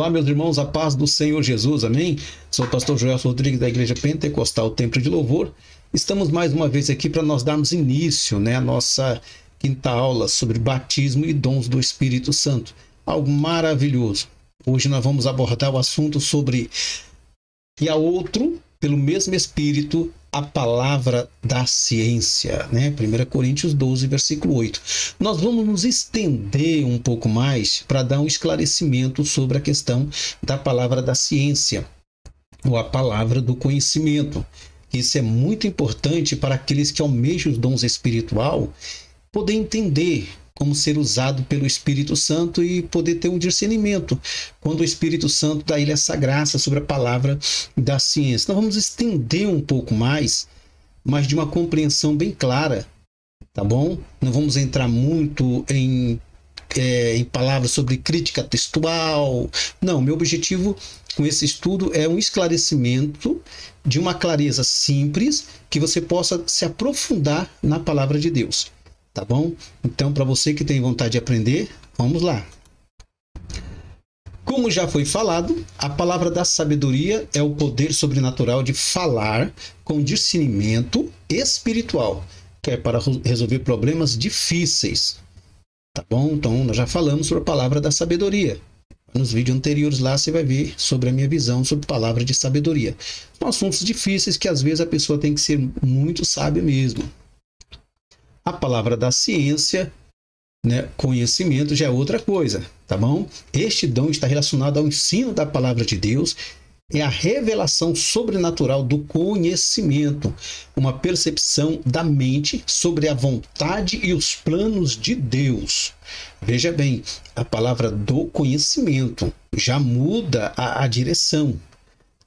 Olá, meus irmãos, a paz do Senhor Jesus, amém? Sou o pastor Joel Rodrigues da Igreja Pentecostal Templo de Louvor. Estamos mais uma vez aqui para nós darmos início, à nossa quinta aula sobre batismo e dons do Espírito Santo. Algo maravilhoso. Hoje nós vamos abordar o assunto sobre e a outro, pelo mesmo Espírito, a palavra da ciência, 1 Coríntios 12, versículo 8. Nós vamos nos estender um pouco mais para dar um esclarecimento sobre a questão da palavra da ciência, ou a palavra do conhecimento. Isso é muito importante para aqueles que almejam os dons espiritual, poder entender como ser usado pelo Espírito Santo e poder ter um discernimento quando o Espírito Santo dá ele essa graça sobre a palavra da ciência. Nós vamos estender um pouco mais, mas de uma compreensão bem clara, tá bom? Não vamos entrar muito em palavras sobre crítica textual. Não, meu objetivo com esse estudo é um esclarecimento de uma clareza simples que você possa se aprofundar na palavra de Deus. Tá bom? Então, para você que tem vontade de aprender, vamos lá. Como já foi falado, a palavra da sabedoria é o poder sobrenatural de falar com discernimento espiritual, que é para resolver problemas difíceis. Tá bom? Então, nós já falamos sobre a palavra da sabedoria. Nos vídeos anteriores lá você vai ver sobre a minha visão sobre a palavra de sabedoria. São assuntos difíceis que às vezes a pessoa tem que ser muito sábia mesmo. A palavra da ciência, conhecimento, já é outra coisa, tá bom? Este dom está relacionado ao ensino da palavra de Deus, é a revelação sobrenatural do conhecimento, uma percepção da mente sobre a vontade e os planos de Deus. Veja bem, a palavra do conhecimento já muda a direção,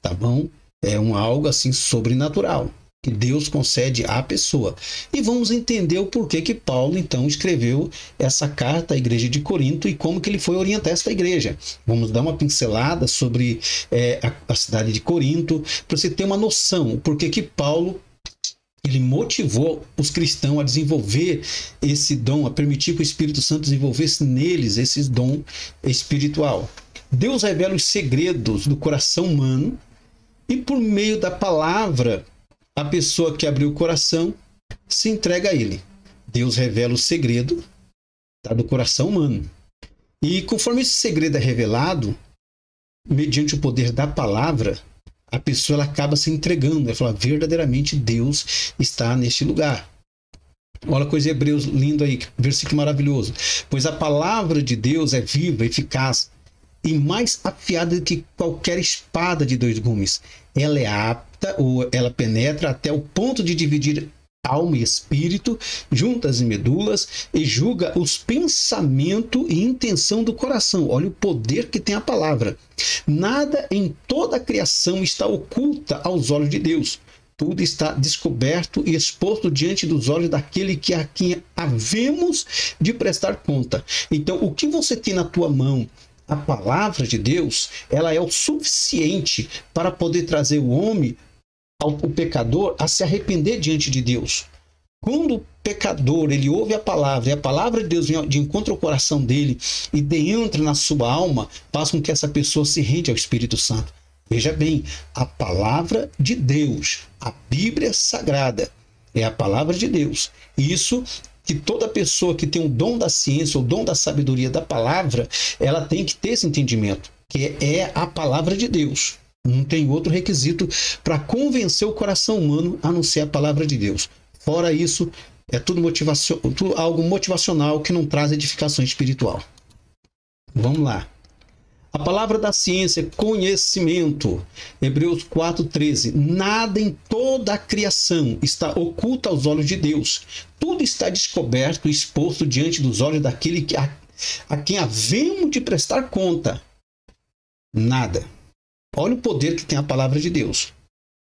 tá bom? É algo assim sobrenatural que Deus concede à pessoa. E vamos entender o porquê que Paulo, então, escreveu essa carta à igreja de Corinto e como que ele foi orientar essa igreja. Vamos dar uma pincelada sobre a cidade de Corinto, para você ter uma noção, o porquê que Paulo ele motivou os cristãos a desenvolver esse dom, a permitir que o Espírito Santo desenvolvesse neles esse dom espiritual. Deus revela os segredos do coração humano e por meio da palavra a pessoa que abriu o coração se entrega a ele. Deus revela o segredo do coração humano. E conforme esse segredo é revelado, mediante o poder da palavra, a pessoa ela acaba se entregando. Ela fala, verdadeiramente Deus está neste lugar. Olha a coisa de Hebreus lindo aí, versículo maravilhoso. Pois a palavra de Deus é viva, eficaz e mais afiada do que qualquer espada de dois gumes. Ela é apta, ou ela penetra até o ponto de dividir alma e espírito, juntas e medulas, e julga os pensamentos e intenção do coração. Olha o poder que tem a palavra. Nada em toda a criação está oculta aos olhos de Deus. Tudo está descoberto e exposto diante dos olhos daquele a quem havemos de prestar conta. Então, o que você tem na tua mão, a palavra de Deus, ela é o suficiente para poder trazer o homem, o pecador, a se arrepender diante de Deus. Quando o pecador ele ouve a palavra e a palavra de Deus vem de encontro ao coração dele e entra na sua alma, faz com que essa pessoa se rende ao Espírito Santo. Veja bem, a palavra de Deus, a Bíblia Sagrada, é a palavra de Deus. Isso que toda pessoa que tem o dom da ciência, o dom da sabedoria da palavra, ela tem que ter esse entendimento, que é a palavra de Deus. Não tem outro requisito para convencer o coração humano a não ser a palavra de Deus. Fora isso, é tudo algo motivacional que não traz edificação espiritual. Vamos lá. A palavra da ciência, conhecimento. Hebreus 4,13. Nada em toda a criação está oculto aos olhos de Deus. Tudo está descoberto e exposto diante dos olhos daquele a quem havemos de prestar conta. Nada. Olha o poder que tem a palavra de Deus.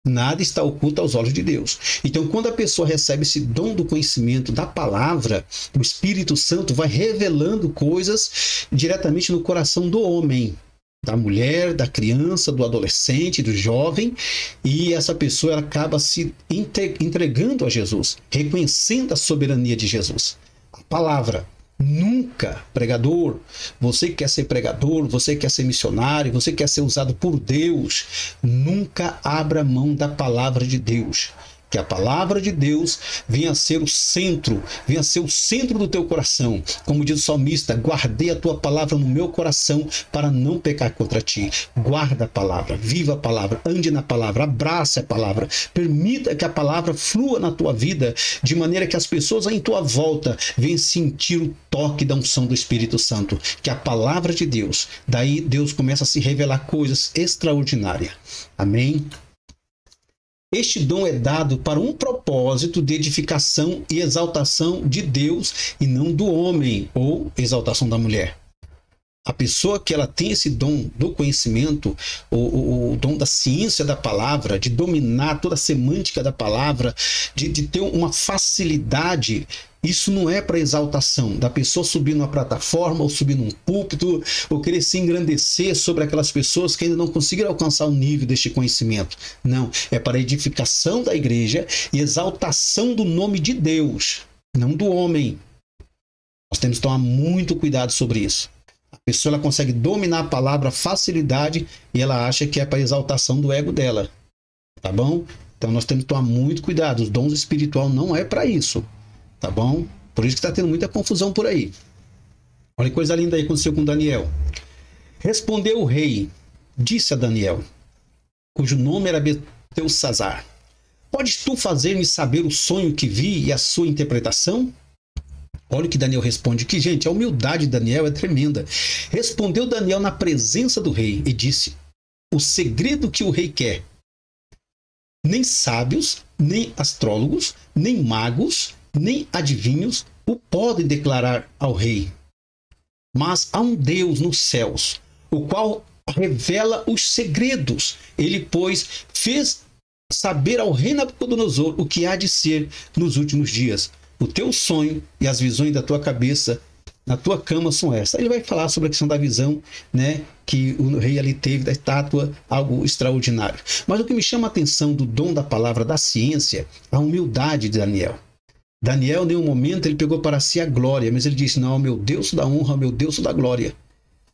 Nada está oculto aos olhos de Deus. Então, quando a pessoa recebe esse dom do conhecimento da palavra, o Espírito Santo vai revelando coisas diretamente no coração do homem, da mulher, da criança, do adolescente, do jovem, e essa pessoa ela acaba se entregando a Jesus, reconhecendo a soberania de Jesus. A palavra Nunca, pregador, você que quer ser pregador, você que quer ser missionário, você que quer ser usado por Deus, nunca abra mão da palavra de Deus. Que a palavra de Deus venha a ser o centro do teu coração. Como diz o salmista, guardei a tua palavra no meu coração para não pecar contra ti. Guarda a palavra, viva a palavra, ande na palavra, abrace a palavra. Permita que a palavra flua na tua vida, de maneira que as pessoas em tua volta venham sentir o toque da unção do Espírito Santo. Que a palavra de Deus, daí Deus começa a se revelar coisas extraordinárias. Amém? Este dom é dado para um propósito de edificação e exaltação de Deus e não do homem, ou exaltação da mulher. A pessoa que ela tem esse dom do conhecimento, o dom da ciência da palavra, de dominar toda a semântica da palavra, de ter uma facilidade, isso não é para exaltação da pessoa subir numa plataforma ou subir num púlpito ou querer se engrandecer sobre aquelas pessoas que ainda não conseguiram alcançar o nível deste conhecimento. Não, é para edificação da igreja e exaltação do nome de Deus, não do homem. Nós temos que tomar muito cuidado sobre isso. A pessoa ela consegue dominar a palavra, facilidade, e ela acha que é para exaltação do ego dela. Tá bom? Então nós temos que tomar muito cuidado. Os dons espirituais não é para isso. Tá bom? Por isso que está tendo muita confusão por aí. Olha que coisa linda aí aconteceu com Daniel. Respondeu o rei, disse a Daniel, cujo nome era Beltesazar: podes tu fazer-me saber o sonho que vi e a sua interpretação? Olha o que Daniel responde aqui, gente. A humildade de Daniel é tremenda. Respondeu Daniel na presença do rei e disse: o segredo que o rei quer, nem sábios, nem astrólogos, nem magos, nem adivinhos o podem declarar ao rei. Mas há um Deus nos céus, o qual revela os segredos. Ele, pois, fez saber ao rei Nabucodonosor o que há de ser nos últimos dias. O teu sonho e as visões da tua cabeça na tua cama são essas. Ele vai falar sobre a questão da visão, né, que o rei ali teve da estátua, algo extraordinário. Mas o que me chama a atenção do dom da palavra da ciência, a humildade de Daniel. Daniel, em nenhum momento, ele pegou para si a glória, mas ele disse: não, meu Deus da honra, meu Deus da glória.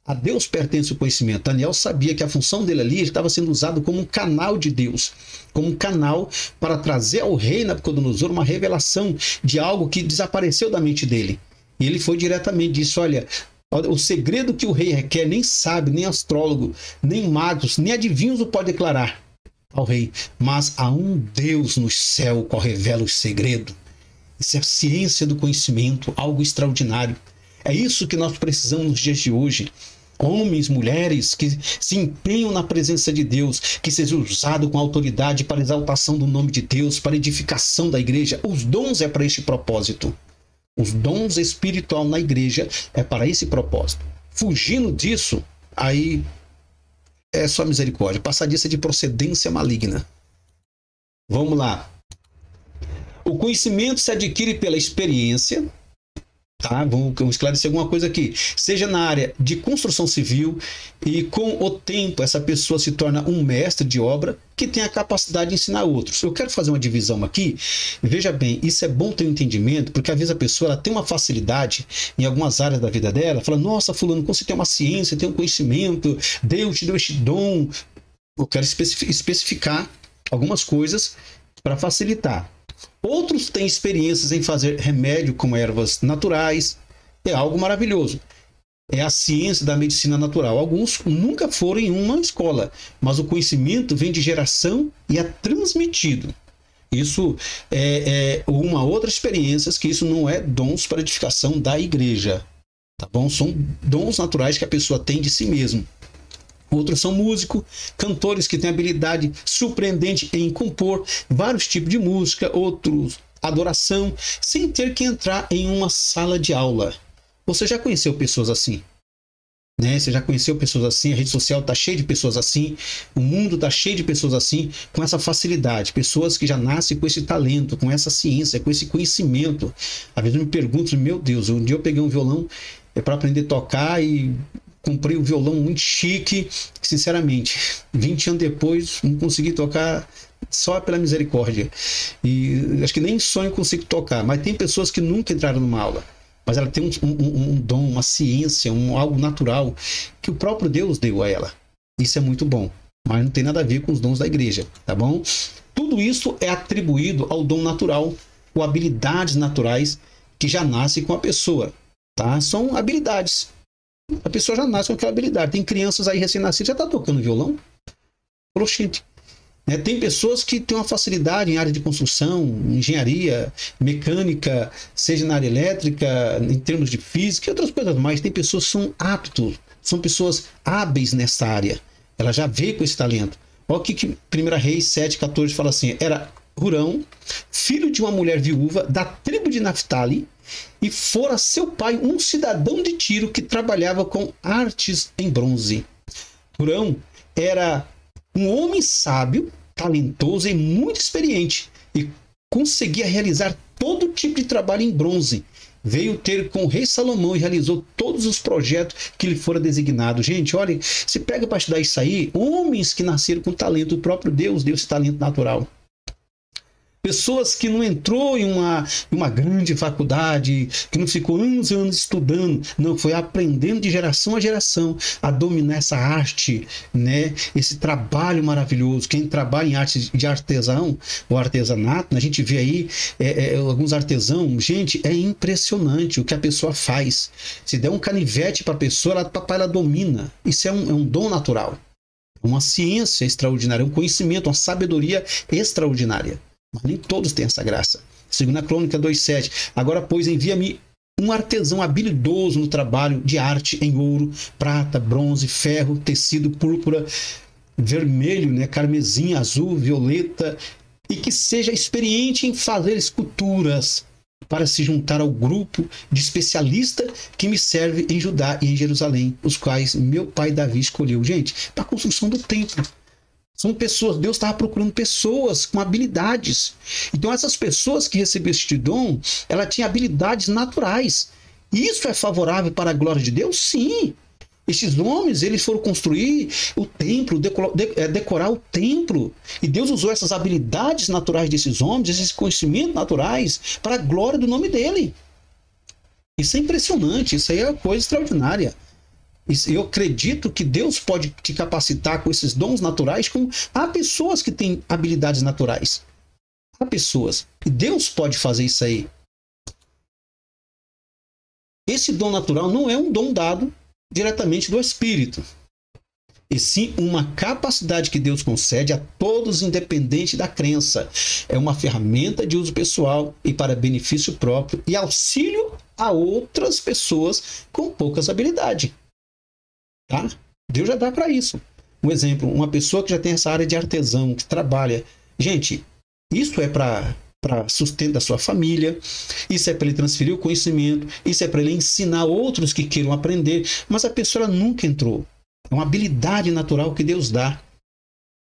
A Deus pertence o conhecimento. Daniel sabia que a função dele ali, ele estava sendo usado como um canal de Deus, como um canal para trazer ao rei Nabucodonosor uma revelação de algo que desapareceu da mente dele. E ele foi diretamente, disse: olha, o segredo que o rei requer, nem sábio, nem astrólogo, nem magos, nem adivinhos o pode declarar ao rei, mas há um Deus no céu qual revela os segredos. Isso é a ciência do conhecimento, algo extraordinário. É isso que nós precisamos nos dias de hoje. Homens, mulheres que se empenham na presença de Deus, que sejam usados com autoridade para exaltação do nome de Deus, para edificação da igreja. Os dons é para este propósito. Os dons espirituais na igreja é para esse propósito. Fugindo disso, aí é só misericórdia. Passar disso é de procedência maligna. Vamos lá. O conhecimento se adquire pela experiência. Tá? Vamos esclarecer alguma coisa aqui. Seja na área de construção civil, e com o tempo essa pessoa se torna um mestre de obra que tem a capacidade de ensinar outros. Eu quero fazer uma divisão aqui. Veja bem, isso é bom ter um entendimento, porque às vezes a pessoa ela tem uma facilidade em algumas áreas da vida dela. Fala: nossa, fulano, você tem uma ciência, tem um conhecimento, Deus te deu este dom. Eu quero especificar algumas coisas para facilitar. Outros têm experiências em fazer remédio com ervas naturais. É algo maravilhoso. É a ciência da medicina natural. Alguns nunca foram em uma escola, mas o conhecimento vem de geração e é transmitido. Isso é uma outra experiência, que isso não é dons para edificação da igreja. Tá bom? São dons naturais que a pessoa tem de si mesmo. Outros são músicos, cantores que têm habilidade surpreendente em compor vários tipos de música, outros adoração, sem ter que entrar em uma sala de aula. Você já conheceu pessoas assim? Né? Você já conheceu pessoas assim? A rede social está cheia de pessoas assim, o mundo está cheio de pessoas assim, com essa facilidade, pessoas que já nascem com esse talento, com essa ciência, com esse conhecimento. Às vezes eu me pergunto: meu Deus, um dia eu peguei um violão para aprender a tocar e comprei um violão muito chique, sinceramente, 20 anos depois, não consegui tocar só pela misericórdia. E acho que nem sonho consigo tocar, mas tem pessoas que nunca entraram numa aula. mas ela tem um dom, uma ciência, algo natural que o próprio Deus deu a ela. Isso é muito bom, mas não tem nada a ver com os dons da igreja, tá bom? Tudo isso é atribuído ao dom natural, ou habilidades naturais que já nascem com a pessoa, tá? São habilidades. A pessoa já nasce com aquela habilidade. Tem crianças aí recém-nascidas, já tá tocando violão? Oxente. Tem pessoas que têm uma facilidade em área de construção, engenharia, mecânica, seja na área elétrica, em termos de física e outras coisas mais. Tem pessoas que são aptos, são pessoas hábeis nessa área. Ela já veio com esse talento. Olha o que 1 Reis 7,14 fala assim: era Hurão, filho de uma mulher viúva da tribo de Naftali, e fora seu pai um cidadão de Tiro que trabalhava com artes em bronze. Hurão era um homem sábio, talentoso e muito experiente, e conseguia realizar todo tipo de trabalho em bronze. Veio ter com o rei Salomão e realizou todos os projetos que lhe fora designado. Gente, olha, se pega para estudar isso aí, homens que nasceram com talento, o próprio Deus deu esse talento natural. Pessoas que não entrou em uma grande faculdade, que não ficou anos e anos estudando, não, foi aprendendo de geração a geração a dominar essa arte, né? Esse trabalho maravilhoso. Quem trabalha em arte de artesão ou artesanato, a gente vê aí alguns artesãos, gente, é impressionante o que a pessoa faz. Se der um canivete para a pessoa, ela domina. Isso é um dom natural, uma ciência extraordinária, um conhecimento, uma sabedoria extraordinária. Mas nem todos têm essa graça. 2 Crônica 2,7. Agora, pois, envia-me um artesão habilidoso no trabalho de arte em ouro, prata, bronze, ferro, tecido, púrpura, vermelho, né, carmesim, azul, violeta, e que seja experiente em fazer esculturas, para se juntar ao grupo de especialistas que me serve em Judá e em Jerusalém, os quais meu pai Davi escolheu. Gente, para a construção do templo. São pessoas, Deus estava procurando pessoas com habilidades. Então essas pessoas que receberam este dom, ela tinha habilidades naturais. Isso é favorável para a glória de Deus? Sim. Estes homens, eles foram construir o templo, decorar o templo. E Deus usou essas habilidades naturais desses homens, esses conhecimentos naturais, para a glória do nome dele. Isso é impressionante, isso aí é uma coisa extraordinária. Eu acredito que Deus pode te capacitar com esses dons naturais, como há pessoas que têm habilidades naturais. Há pessoas. E Deus pode fazer isso aí. Esse dom natural não é um dom dado diretamente do Espírito, e sim uma capacidade que Deus concede a todos, independente da crença. É uma ferramenta de uso pessoal e para benefício próprio e auxílio a outras pessoas com poucas habilidades. Tá? Deus já dá para isso. Um exemplo, uma pessoa que já tem essa área de artesão, que trabalha. Gente, isso é para sustento da sua família, isso é para ele transferir o conhecimento, isso é para ele ensinar outros que queiram aprender, mas a pessoa nunca entrou. É uma habilidade natural que Deus dá.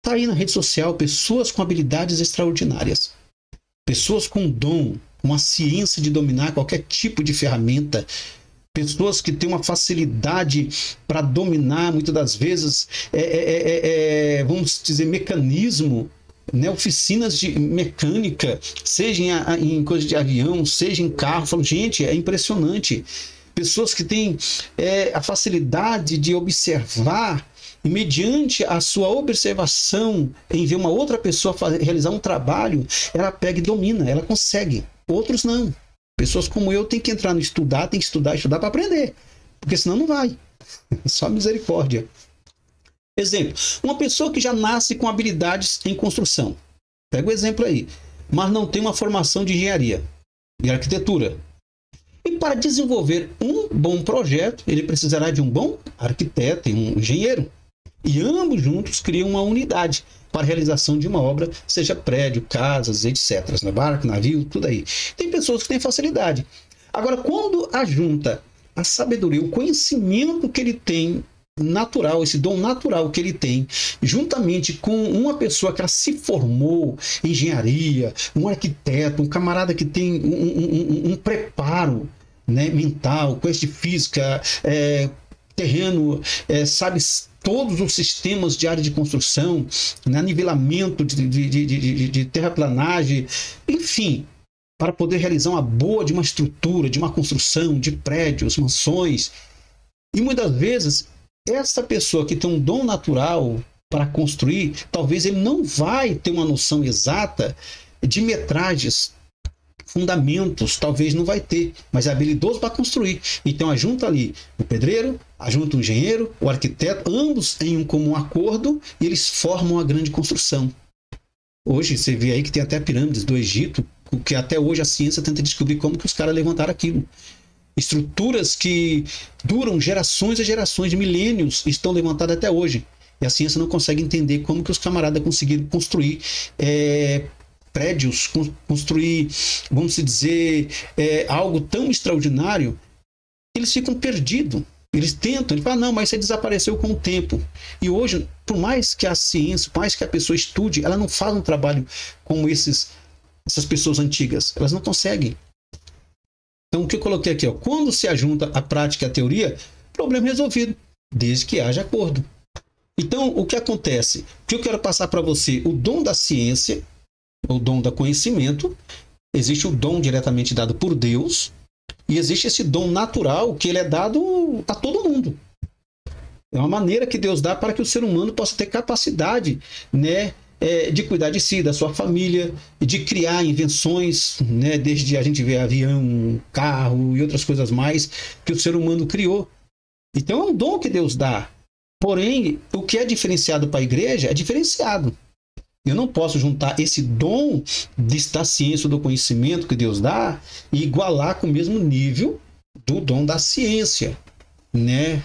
Está aí na rede social, pessoas com habilidades extraordinárias. Pessoas com dom, uma ciência de dominar qualquer tipo de ferramenta. Pessoas que têm uma facilidade para dominar, muitas das vezes, vamos dizer, mecanismo, né? Oficinas de mecânica, seja em coisa de avião, seja em carro. Falo, gente, é impressionante. Pessoas que têm a facilidade de observar e, mediante a sua observação, em ver uma outra pessoa realizar um trabalho, ela pega e domina, ela consegue. Outros não. Pessoas como eu têm que entrar no estudar, tem que estudar para aprender, porque senão não vai. Só misericórdia. Exemplo, uma pessoa que já nasce com habilidades em construção. Pega o exemplo aí. Mas não tem uma formação de engenharia e arquitetura. E para desenvolver um bom projeto, ele precisará de um bom arquiteto e um engenheiro. E ambos juntos criam uma unidade para a realização de uma obra, seja prédio, casas, etc. Barco, navio, tudo aí. Tem pessoas que têm facilidade. Agora, quando ajunta a sabedoria, o conhecimento que ele tem natural, esse dom natural que ele tem, juntamente com uma pessoa que ela se formou em engenharia, um arquiteto, um camarada que tem um preparo, né, mental, conhece de física, terreno, sabe todos os sistemas de área de construção, né, nivelamento de terraplanagem, enfim, para poder realizar uma boa de uma estrutura, de uma construção, de prédios, mansões. E muitas vezes, essa pessoa que tem um dom natural para construir, talvez ele não vai ter uma noção exata de metragens, fundamentos, talvez não vai ter, mas é habilidoso para construir. Então ajunta ali o pedreiro, ajunta o engenheiro, o arquiteto, ambos em um comum acordo, e eles formam uma grande construção. Hoje você vê aí que tem até pirâmides do Egito, que até hoje a ciência tenta descobrir como que os caras levantaram aquilo. Estruturas que duram gerações e gerações, de milênios, estão levantadas até hoje. E a ciência não consegue entender como que os camaradas conseguiram construir prédios, construir, vamos dizer, algo tão extraordinário. Eles ficam perdidos. Eles tentam, eles falam, não, mas você desapareceu com o tempo. E hoje, por mais que a ciência, por mais que a pessoa estude, ela não faz um trabalho como essas pessoas antigas. Elas não conseguem. Então, o que eu coloquei aqui, ó, quando se ajunta a prática e a teoria, problema resolvido, desde que haja acordo. Então, o que acontece? O que eu quero passar para você? O dom da ciência, o dom do conhecimento, existe o dom diretamente dado por Deus, e existe esse dom natural que ele é dado a todo mundo. É uma maneira que Deus dá para que o ser humano possa ter capacidade, né, de cuidar de si, da sua família, de criar invenções, né, desde a gente vê avião, carro e outras coisas mais que o ser humano criou. Então é um dom que Deus dá. Porém, o que é diferenciado para a igreja é diferenciado. Eu não posso juntar esse dom da ciência, do conhecimento que Deus dá, e igualar com o mesmo nível do dom da ciência, né?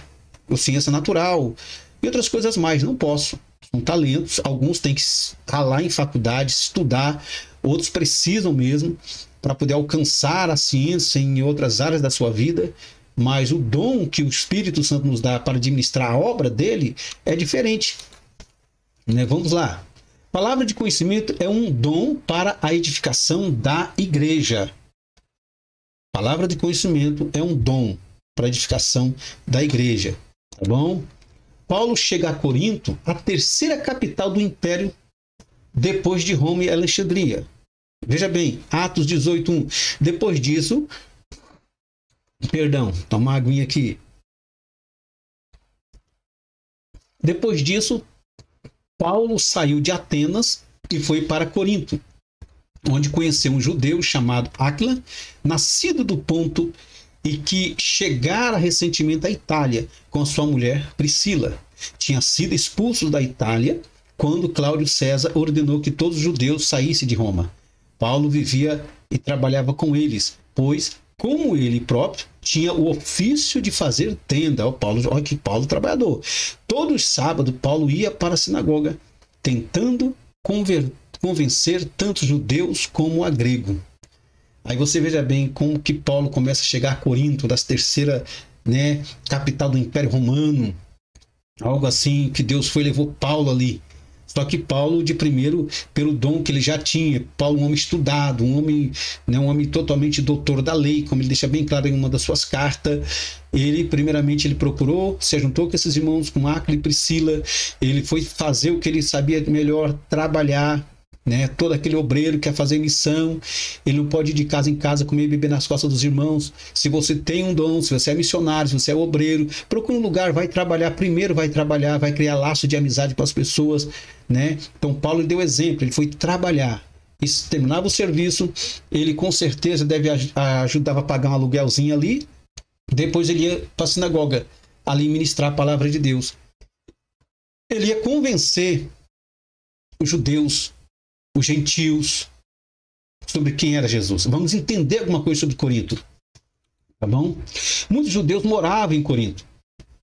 A ciência natural e outras coisas mais. Não posso. São talentos, alguns têm que ralar em faculdade, estudar, outros precisam mesmo para poder alcançar a ciência em outras áreas da sua vida, mas o dom que o Espírito Santo nos dá para administrar a obra dele é diferente, né? Vamos lá. Palavra de conhecimento é um dom para a edificação da igreja. Palavra de conhecimento é um dom para a edificação da igreja, tá bom? Paulo chega a Corinto, a terceira capital do império, depois de Roma e Alexandria. Veja bem, Atos 18:1. Depois disso, toma uma aguinha aqui. Depois disso, Paulo saiu de Atenas e foi para Corinto, onde conheceu um judeu chamado Áquila, nascido do Ponto, e que chegara recentemente à Itália com sua mulher Priscila. Tinha sido expulso da Itália quando Cláudio César ordenou que todos os judeus saíssem de Roma. Paulo vivia e trabalhava com eles, pois, como ele próprio, tinha o ofício de fazer tenda. Olha que Paulo trabalhador. Todos os sábados, Paulo ia para a sinagoga, tentando convencer tanto judeus como a grego. Aí você veja bem como que Paulo começa a chegar a Corinto, da terceira, né, capital do Império Romano. Algo assim que Deus levou Paulo ali. Só que Paulo, de primeiro, pelo dom que ele já tinha, Paulo, um homem estudado, um homem totalmente doutor da lei, como ele deixa bem claro em uma das suas cartas, primeiramente, ele procurou, se juntou com esses irmãos, com Áquila e Priscila, ele foi fazer o que ele sabia melhor, trabalhar, né? Todo aquele obreiro que quer fazer missão, ele não pode ir de casa em casa comer e beber nas costas dos irmãos. Se você tem um dom, se você é missionário, se você é obreiro, procura um lugar, vai trabalhar, vai criar laço de amizade com as pessoas, né? Então Paulo deu exemplo, ele foi trabalhar, e se terminava o serviço, ele com certeza ajudava a pagar um aluguelzinho ali, depois ele ia para a sinagoga ali ministrar a palavra de Deus. Ele ia convencer os judeus, os gentios, sobre quem era Jesus. Vamos entender alguma coisa sobre Corinto, tá bom? Muitos judeus moravam em Corinto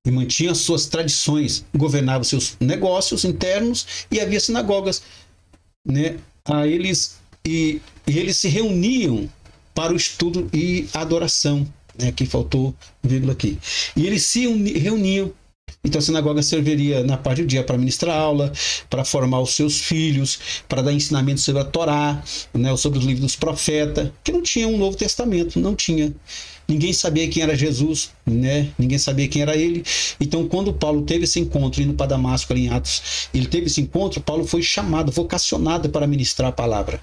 e mantinham suas tradições, governavam seus negócios internos, e havia sinagogas, né? Eles se reuniam para o estudo e adoração, né? Aqui faltou vírgula aqui. E eles se reuniam. Então a sinagoga serviria na parte do dia para ministrar aula, para formar os seus filhos, para dar ensinamento sobre a Torá, né, sobre os livros dos profetas, que não tinha um Novo Testamento, não tinha. Ninguém sabia quem era Jesus, né? Ninguém sabia quem era ele. Então, quando Paulo teve esse encontro, indo para Damasco, ali em Atos, ele teve esse encontro, Paulo foi chamado, vocacionado para ministrar a palavra.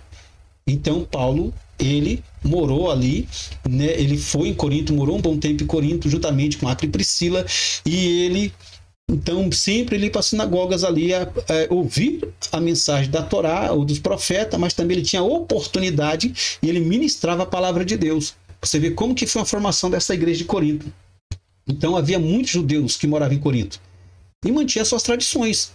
Então, Paulo ele morou ali, né? Ele foi em Corinto, morou um bom tempo em Corinto, juntamente com Áquila e Priscila, e ele, então, sempre ele ia para as sinagogas ali a ouvir a mensagem da Torá ou dos profetas, mas também ele tinha oportunidade e ele ministrava a palavra de Deus. Você vê como que foi a formação dessa igreja de Corinto. Então, havia muitos judeus que moravam em Corinto e mantinham suas tradições.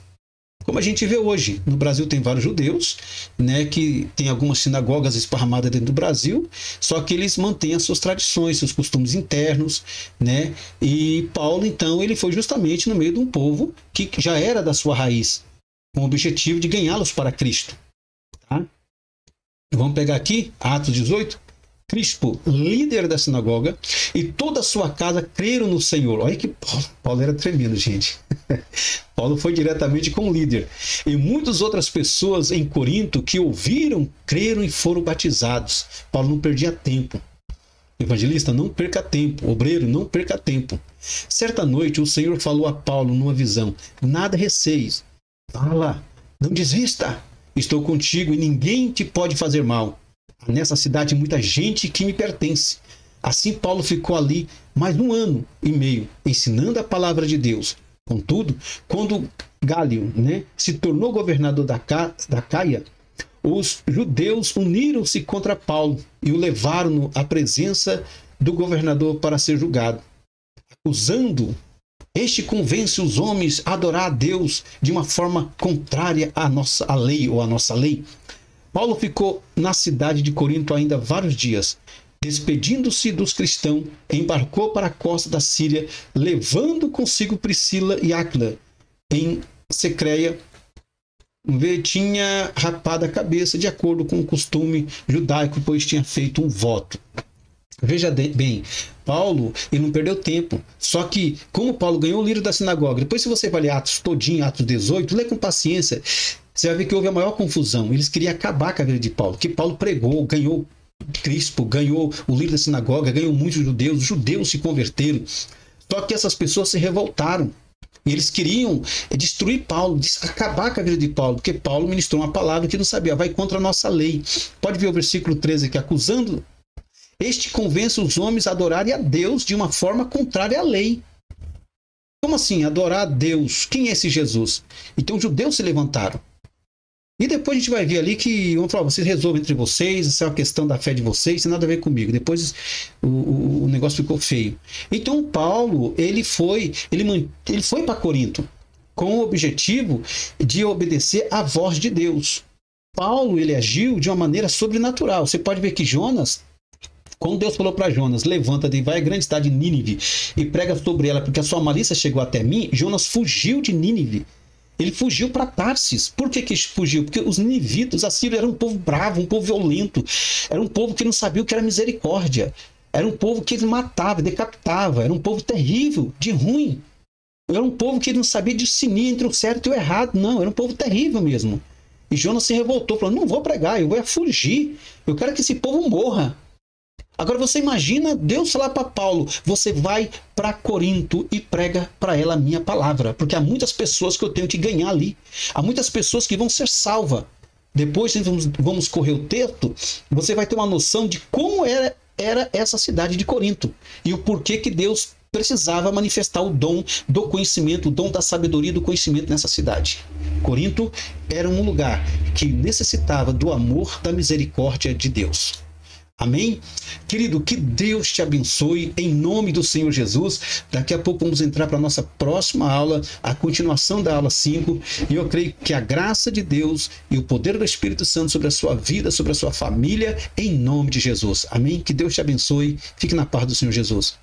Como a gente vê hoje, no Brasil tem vários judeus, né, que tem algumas sinagogas esparramadas dentro do Brasil, só que eles mantêm as suas tradições, seus costumes internos, né? E Paulo, então, ele foi justamente no meio de um povo que já era da sua raiz, com o objetivo de ganhá-los para Cristo. Tá? Vamos pegar aqui, Atos 18. Crispo, líder da sinagoga, e toda a sua casa creram no Senhor. Olha que Paulo era tremendo, gente. Paulo foi diretamente com o líder. E muitas outras pessoas em Corinto que ouviram, creram e foram batizados. Paulo não perdia tempo. Evangelista, não perca tempo. Obreiro, não perca tempo. Certa noite, o Senhor falou a Paulo numa visão: nada receis. Fala, não desista. Estou contigo e ninguém te pode fazer mal. Há nessa cidade muita gente que me pertence. Assim Paulo ficou ali mais 1 ano e meio, ensinando a palavra de Deus. Contudo, quando Gálio, né, se tornou governador da Caia, os judeus uniram-se contra Paulo e o levaram à presença do governador para ser julgado. Acusando, este convence os homens a adorar a Deus de uma forma contrária à lei ou à nossa lei. Paulo ficou na cidade de Corinto ainda vários dias. Despedindo-se dos cristãos, embarcou para a costa da Síria, levando consigo Priscila e Áquila. Em Secreia, tinha rapado a cabeça de acordo com o costume judaico, pois tinha feito um voto. Veja bem, Paulo, ele não perdeu tempo. Só que, como Paulo ganhou o líder da sinagoga, depois se você vai ler Atos todinho, Atos 18, lê com paciência, você vai ver que houve a maior confusão. Eles queriam acabar com a vida de Paulo, que Paulo pregou, ganhou Crispo, ganhou o líder da sinagoga, ganhou muitos judeus, os judeus se converteram. Só que essas pessoas se revoltaram. E eles queriam destruir Paulo, acabar com a vida de Paulo, porque Paulo ministrou uma palavra que não sabia, vai contra a nossa lei. Pode ver o versículo 13 aqui, acusando. Este convence os homens a adorarem a Deus de uma forma contrária à lei. Como assim, adorar a Deus? Quem é esse Jesus? Então os judeus se levantaram. E depois a gente vai ver ali que vão falar, vocês resolvem entre vocês, isso é uma questão da fé de vocês, tem nada a ver comigo. Depois o negócio ficou feio. Então Paulo, ele foi para Corinto com o objetivo de obedecer à voz de Deus. Paulo, ele agiu de uma maneira sobrenatural. Você pode ver que Jonas, quando Deus falou para Jonas, levanta-te e vai à grande cidade de Nínive e prega sobre ela, porque a sua malícia chegou até mim, Jonas fugiu de Nínive. Ele fugiu para Tarsis. Por que fugiu? Porque os ninivitas, os assírios, eram um povo bravo, um povo violento. Era um povo que não sabia o que era misericórdia. Era um povo que matava, decapitava. Era um povo terrível, de ruim. Era um povo que não sabia discernir entre o certo e o errado. Não, era um povo terrível mesmo. E Jonas se revoltou, falou, não vou pregar, eu vou fugir. Eu quero que esse povo morra. Agora você imagina Deus falar para Paulo, você vai para Corinto e prega para ela a minha palavra, porque há muitas pessoas que eu tenho que ganhar ali. Há muitas pessoas que vão ser salvas. Depois vamos correr o texto, você vai ter uma noção de como era essa cidade de Corinto e o porquê que Deus precisava manifestar o dom do conhecimento, o dom da sabedoria e do conhecimento nessa cidade. Corinto era um lugar que necessitava do amor, da misericórdia de Deus. Amém? Querido, que Deus te abençoe em nome do Senhor Jesus. Daqui a pouco vamos entrar para a nossa próxima aula, a continuação da aula 5. E eu creio que a graça de Deus e o poder do Espírito Santo sobre a sua vida, sobre a sua família, em nome de Jesus. Amém? Que Deus te abençoe. Fique na paz do Senhor Jesus.